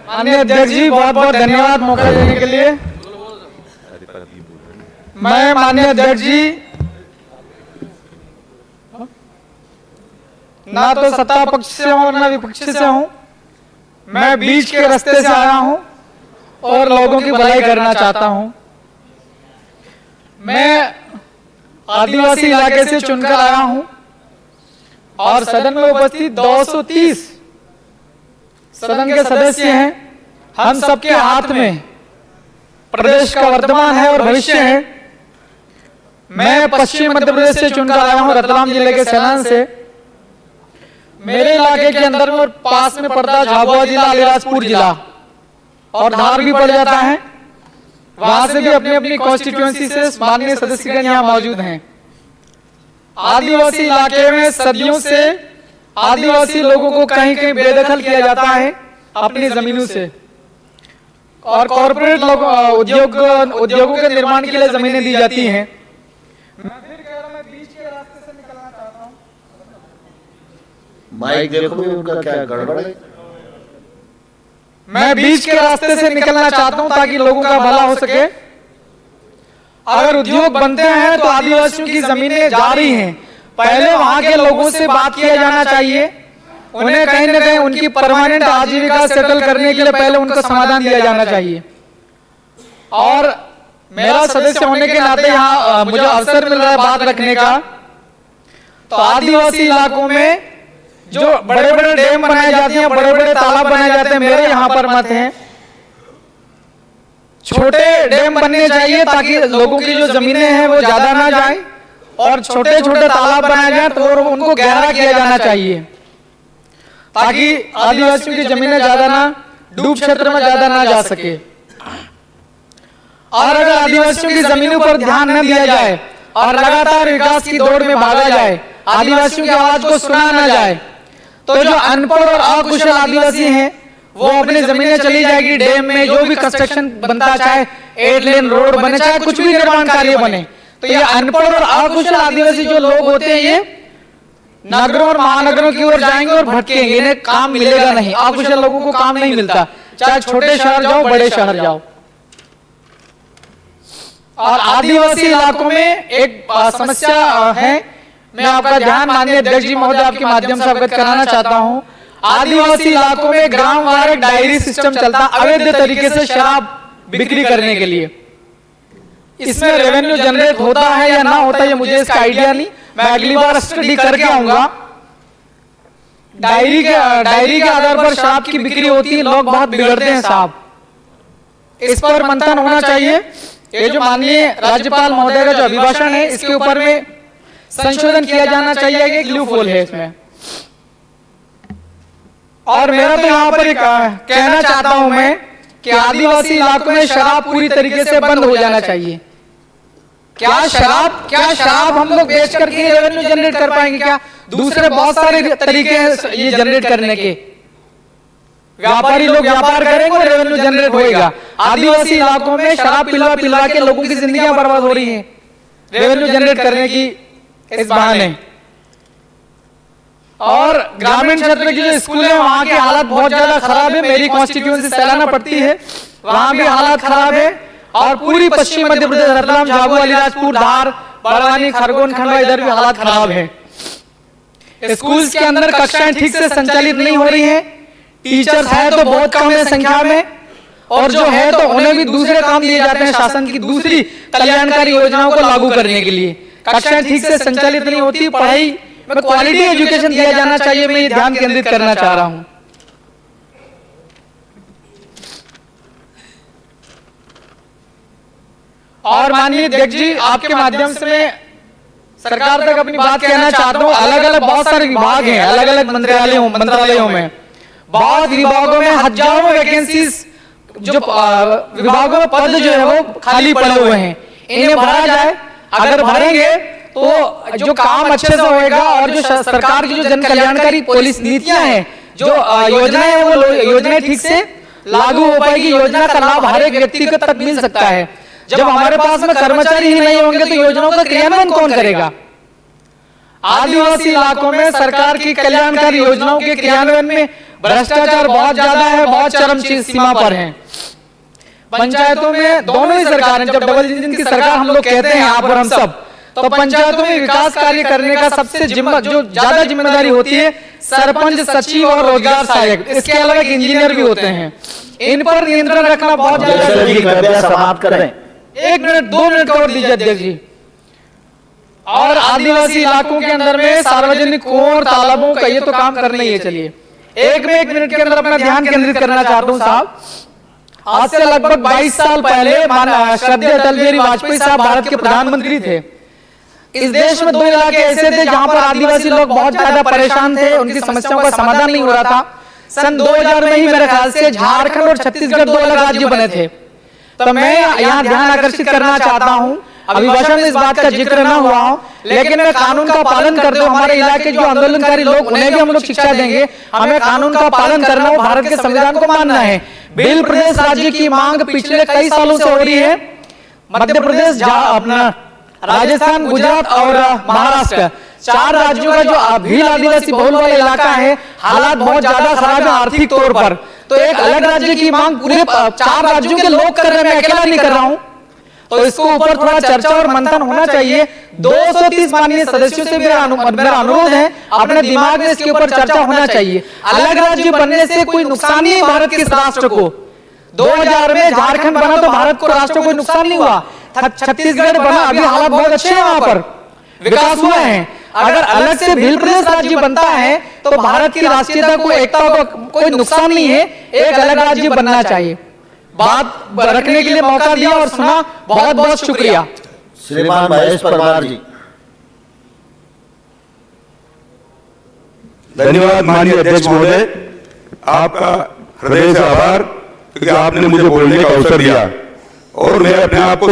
माननीय अध्यक्ष जी, बहुत बहुत धन्यवाद मौका देने के लिए। मैं माननीय अध्यक्ष जी ना तो सत्ता पक्ष से हूं ना विपक्ष से हूं, मैं बीच के रास्ते से आया हूं और लोगों की भलाई करना चाहता हूं। मैं आदिवासी इलाके से चुनकर आया हूं और सदन में उपस्थित 230 सदन के सदस्य हैं। हम सबके हाथ में प्रदेश का वर्तमान है और भविष्य है। मैं पश्चिम मध्य प्रदेश से चुनकर आया हूं, रतलाम जिले के सैलान से। मेरे इलाके के अंदर में और पास में पड़ता झाबुआ जिला, अलीराजपुर जिला और धार भी पड़ जाता है। वहां से भी अपनी अपनी कॉन्स्टिट्यूएंसी से माननीय सदस्यगण यहाँ मौजूद हैं। आदिवासी इलाके में सदियों से आदिवासी लोगों को कहीं कहीं बेदखल किया जाता है अपनी जमीनों से, और कॉर्पोरेट उद्योगों के निर्माण के लिए जमीनें दी जाती हैं। मैं फिर कह रहा हूं, मैं बीच के रास्ते से निकलना चाहता हूं। माइक देखो भी उनका क्या गड़बड़ है। मैं बीच के रास्ते से निकलना चाहता हूं ताकि लोगों का भला हो सके। अगर उद्योग बनते हैं तो आदिवासियों की जमीनें जा रही हैं, पहले वहां के लोगों से बात किया जाना चाहिए। उन्हें कहीं ना कहीं उनकी परमानेंट आजीविका सेटल करने के लिए पहले उनको समाधान दिया जाना चाहिए। और मेरा सदस्य होने के नाते यहाँ मुझे अवसर मिल रहा है बात रखने का। तो आदिवासी इलाकों में जो बड़े बड़े डैम बनाए जाते हैं, बड़े बड़े तालाब बनाए जाते हैं, मेरे यहाँ पर मत है छोटे डैम बनने चाहिए ताकि लोगों की जो जमीनें हैं वो ज्यादा ना जाए, और छोटे छोटे तालाब बनाए जाए तो उनको गहरा किया जाना चाहिए ताकि आदिवासियों की जमीनें ज्यादा ना डूब क्षेत्र में ज्यादा ना जा सके। और अगर आदिवासियों की जमीनों पर ध्यान न दिया जाए और लगातार विकास की दौड़ में भागा जाए, आदिवासियों की आवाज को सुना न जाए, तो जो अनपढ़ और अकुशल आदिवासी हैं वो अपनी जमीनें चली जाएगी डैम में। जो भी कंस्ट्रक्शन बनता, चाहे 8 लेन रोड बने, चाहे कुछ भी निर्माण कार्य बने, तो ये अनपढ़ और अकुशल आदिवासी जो लोग होते हैं ये नगरों और महानगरों की ओर जाएंगे और भटकेंगे। इन्हें काम मिलेगा नहीं, अकुशल लोगों को काम नहीं मिलता, चाहे छोटे शहर जाओ बड़े शहर जाओ। और आदिवासी इलाकों में एक समस्या है, मैं आपका ध्यान माननीय अध्यक्ष जी महोदय आपके माध्यम से अवगत कराना चाहता हूं। आदिवासी इलाकों में ग्राम वार एक डायरी सिस्टम चलता, अवैध तरीके से शराब बिक्री करने के लिए। इसमें रेवेन्यू जनरेट होता है या ना होता है ये मुझे इसका आइडिया नहीं, मैं अगली बार स्टडी करके आऊंगा। डायरी के आधार पर शराब की बिक्री होती है, लोग बहुत बिगड़ते हैं साहब। इस पर मंथन होना चाहिए। ये जो माननीय राज्यपाल महोदय का जो अभिभाषण है इसके ऊपर में संशोधन किया जाना चाहिए, एक लूपहोल है इसमें। और मेरा तो यहाँ पर कहना चाहता हूं मैं कि आदिवासी इलाकों में शराब पूरी तरीके से बंद हो जाना चाहिए। क्या शराब हम लोग बेच करके रेवेन्यू जनरेट कर पाएंगे क्या? दूसरे बहुत सारे तरीके हैं ये जनरेट करने के। व्यापारी लोग व्यापार करेंगे और रेवेन्यू जनरेट होएगा। आदिवासी इलाकों में शराब पिलवा पिलवा के लोगों की जिंदगियां बर्बाद हो रही हैं रेवेन्यू जनरेट करने की इस बहाने। और ग्रामीण क्षेत्र की जो स्कूल है वहां की हालत बहुत ज्यादा खराब है। मेरी कॉन्स्टिट्यूएंसी सैलाना पड़ती है, वहां भी हालत खराब है। और पूरी पश्चिम मध्य प्रदेश, रतलाम, झाबुआ, अलीराजपुर, धार, बड़वानी, खरगोन, खंडवा, इधर भी हालत खराब है। स्कूल्स के अंदर कक्षाएं ठीक से संचालित नहीं हो रही हैं। टीचर्स है तो बहुत कम है संख्या में, और जो है तो उन्हें भी दूसरे काम दिए जाते हैं शासन की दूसरी कल्याणकारी योजनाओं को लागू करने के लिए। कक्षाएं ठीक से संचालित नहीं होती, पढ़ाई में क्वालिटी एजुकेशन दिया जाना चाहिए। मैं ये ध्यान केंद्रित करना चाह रहा हूं। और माननीय अध्यक्ष जी आपके माध्यम से मैं सरकार तक अपनी बात कहना चाहता हूं। अलग अलग बहुत सारे विभाग हैं, अलग अलग मंत्रालयों में बहुत विभागों में हजारों वैकेंसीज, जो विभागों में पद जो है वो खाली पड़े हुए हैं, इन्हें भरा जाए। अगर भरेंगे तो जो काम अच्छे से होएगा और जो सरकार की जो जन कल्याणकारी पॉलिसी नीतियां हैं, जो योजनाएं हैं, वो योजनाएं ठीक से लागू हो पाएगी। योजना का लाभ हर एक व्यक्ति को तक मिल सकता है। जब हमारे पास में कर्मचारी ही नहीं होंगे तो योजनाओं का क्रियान्वयन कौन करेगा? आदिवासी इलाकों में सरकार की कल्याणकारी योजनाओं के क्रियान्वयन में भ्रष्टाचार बहुत ज्यादा है, बहुत चरम सीमा पर है। पंचायतों में दोनों ही सरकार, जब डबल इंजन की सरकार हम लोग कहते हैं यहाँ पर हम सब, तो पंचायतों में विकास कार्य करने का सबसे जो ज्यादा जिम्मेदारी होती है सरपंच, सचिव और रोजगार सहायक, इसके अलावा एक इंजीनियर भी होते हैं। इन पर नियंत्रण रखना बहुत ज्यादा। समाप्त करें। 1 मिनट 2 मिनट का और दीजिए अध्यक्ष जी। और आदिवासी इलाकों के अंदर में सार्वजनिक कुओं और तालाबों का ये तो काम करना ही है। चलिए 1 मिनट के अंदर अपना ध्यान केंद्रित करना चाहता हूं साहब। आज से लगभग 22 साल पहले श्रद्धेय अटल बिहारी वाजपेयी साहब भारत के प्रधानमंत्री थे। इस देश में 2 इलाके ऐसे थे जहां पर आदिवासी लोग बहुत ज्यादा परेशान थे, उनकी समस्याओं का समाधान नहीं हो रहा था। सन 2000 में ही मेरे ख्याल से झारखंड और छत्तीसगढ़ 2 अलग राज्य बने थे। तो मैं यहाँ ध्यान आकर्षित करना चाहता हूँ, अभी भाषण में इस बात का जिक्र ना हुआ हो, लेकिन मैं कानून का पालन करते हुए हमारे इलाके जो आंदोलनकारी लोग, उन्हें भी हम लोग शिक्षा देंगे। हमें कानून का पालन करना हो, भारत के संविधान को मानना है। बिल प्रदेश राज्य की मांग पिछले कई सालों से हो रही है। मध्य प्रदेश, अपना राजस्थान, गुजरात और महाराष्ट्र, 4 राज्यों का जो भील आदिवासी बहुल वाला इलाका है, हालात बहुत ज्यादा खराब है आर्थिक तौर पर। तो एक अलग राज्य की मांग पूरे 4 राज्यों के लोग कर रहे हैं, मैं अकेला नहीं कर रहा हूं। तो इसको ऊपर थोड़ा चर्चा और मंथन होना चाहिए। 230 माननीय सदस्यों से मेरा अनुरोध है, अपने दिमाग में इसके ऊपर चर्चा होना चाहिए। अलग राज्य बनने से कोई नुकसान नहीं है भारत के राष्ट्र को। 2000 में झारखंड बना तो भारत को, राष्ट्र को कोई नुकसान नहीं हुआ। छत्तीसगढ़ बना, अभी हालात बहुत अच्छे हैं, वहां पर विकास हुआ है। अगर अलग से भील प्रदेश राज्य बनता है तो भारत की राष्ट्रीयता को, एकता को कोई नुकसान नहीं है। एक अलग राज्य बनना चाहिए। बात रखने के लिए मौका दिया और सुना, बहुत बहुत शुक्रिया। श्रीमान महेश परमार जी। धन्यवाद माननीय अध्यक्ष महोदय, आपका हृदय से आभार, क्योंकि आपने मुझे बोलने का अवसर दिया और मैं अपने आप को